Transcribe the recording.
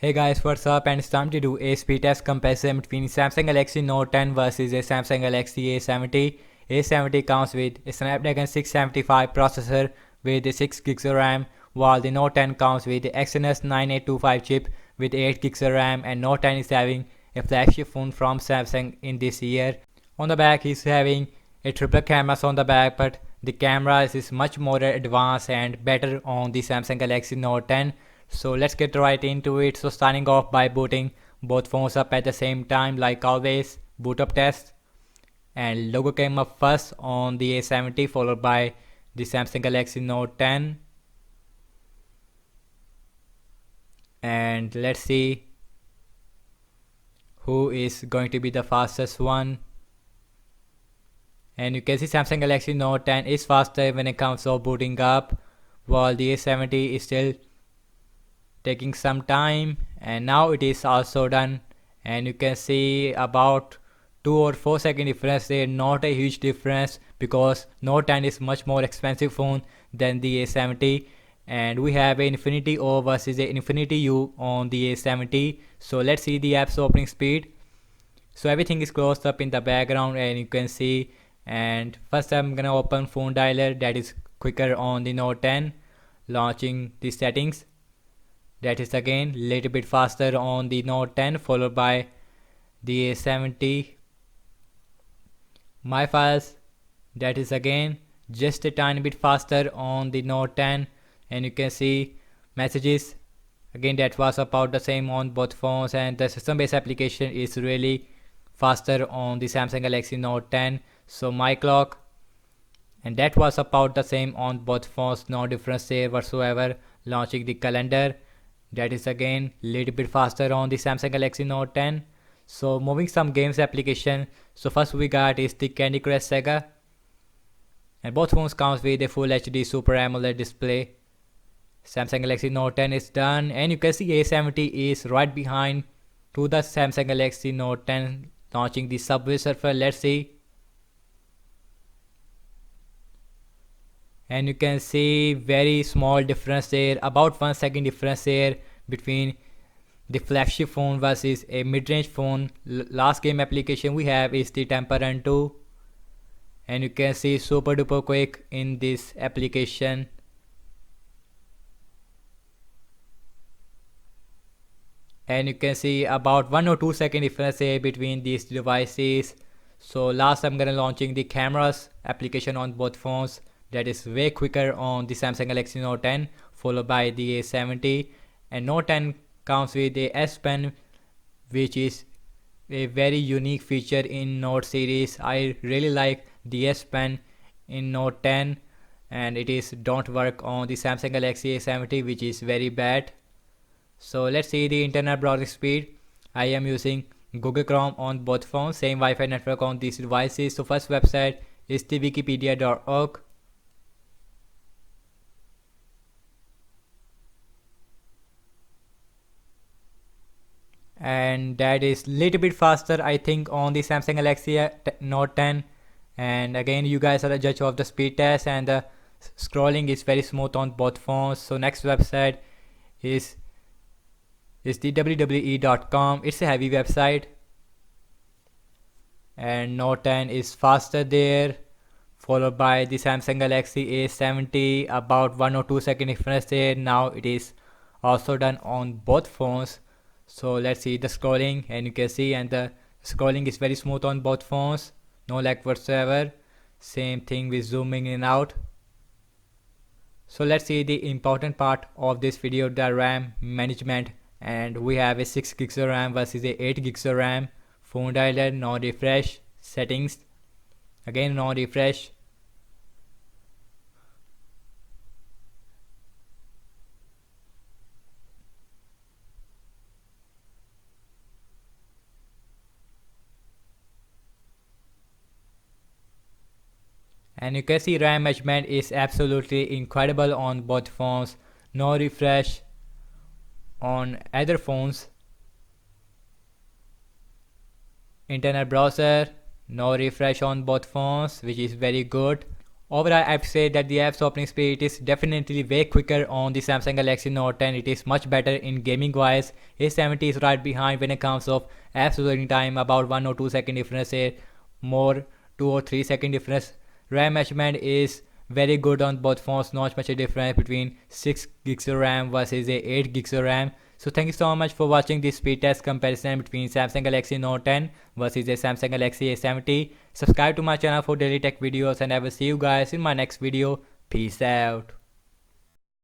Hey guys, what's up? And it's time to do a speed test comparison between Samsung Galaxy Note 10 versus a Samsung Galaxy A70. A70 comes with a Snapdragon 675 processor with 6 gigs of RAM, while the Note 10 comes with the Exynos 9825 chip with 8 gigs of RAM, and Note 10 is having a flagship phone from Samsung in this year. On the back, he's having a triple cameras on the back, but the cameras is much more advanced and better on the Samsung Galaxy Note 10. So let's get right into it. So starting off by booting both phones up at the same time, like always. Boot up test, and logo came up first on the A70, followed by the Samsung Galaxy Note 10. And let's see who is going to be the fastest one. And you can see Samsung Galaxy Note 10 is faster when it comes to booting up, while the A70 is still taking some time, and now it is also done. And you can see about 2 or 4 second difference there, not a huge difference because Note 10 is much more expensive phone than the A70, and we have an Infinity O versus a Infinity U on the A70. So let's see the app's opening speed. So everything is closed up in the background, and you can see. And first I'm gonna open phone dialer, that is quicker on the Note 10. Launching the settings, that is again little bit faster on the Note 10, followed by the A70. My files, that is again just a tiny bit faster on the Note 10. And you can see messages, again that was about the same on both phones, and the system based application is really faster on the Samsung Galaxy Note 10. So my clock, and that was about the same on both phones, no difference there whatsoever. Launching the calendar, that is again little bit faster on the Samsung Galaxy Note 10. So moving some games application, so first we got is the Candy Crush Saga, and both phones comes with a full HD Super AMOLED display. Samsung Galaxy Note 10 is done, and you can see A70 is right behind to the Samsung Galaxy Note 10. Launching the Subway Surfer, let's see. And you can see very small difference there, about 1 second difference there between the flagship phone versus a mid-range phone. Last game application we have is the Temple Run 2, and you can see super duper quick in this application. And you can see about 1 or 2 second difference here between these devices. So last I'm gonna launching the cameras application on both phones, that is way quicker on the Samsung Galaxy Note 10, followed by the A70. And Note 10 comes with a S Pen, which is a very unique feature in Note series. I really like the S Pen in Note 10, and it is don't work on the Samsung Galaxy A70, which is very bad. So let's see the internet browsing speed. I am using Google Chrome on both phones, same Wi-Fi network on these devices. So first website is the wikipedia.org. And that is little bit faster I think on the Samsung Galaxy Note 10. And again, you guys are the judge of the speed test, and the scrolling is very smooth on both phones. So next website is the wwe.com. It's a heavy website, and Note 10 is faster there, followed by the Samsung Galaxy A70, about 1 or 2 second difference there. Now it is also done on both phones. So let's see the scrolling, and you can see, and the scrolling is very smooth on both phones, no lag whatsoever. Same thing with zooming in and out. So let's see the important part of this video, the RAM management. And we have a 6 gigs of RAM versus a 8 gigs of RAM. Phone dialer, no refresh. Settings, again no refresh. And you can see RAM management is absolutely incredible on both phones. No refresh on other phones. Internet browser, no refresh on both phones, which is very good. overall I have to say that the app's opening speed is definitely way quicker on the Samsung Galaxy Note 10. It is much better in gaming wise. A70 is right behind when it comes of apps loading time, about 1 or 2 second difference here, more 2 or 3 second difference. RAM measurement is very good on both phones, not much a difference between 6 gigs of RAM versus a 8 gigs of RAM. So thank you so much for watching this speed test comparison between Samsung Galaxy Note 10 versus a Samsung Galaxy A70. Subscribe to my channel for daily tech videos and I will see you guys in my next video. Peace out.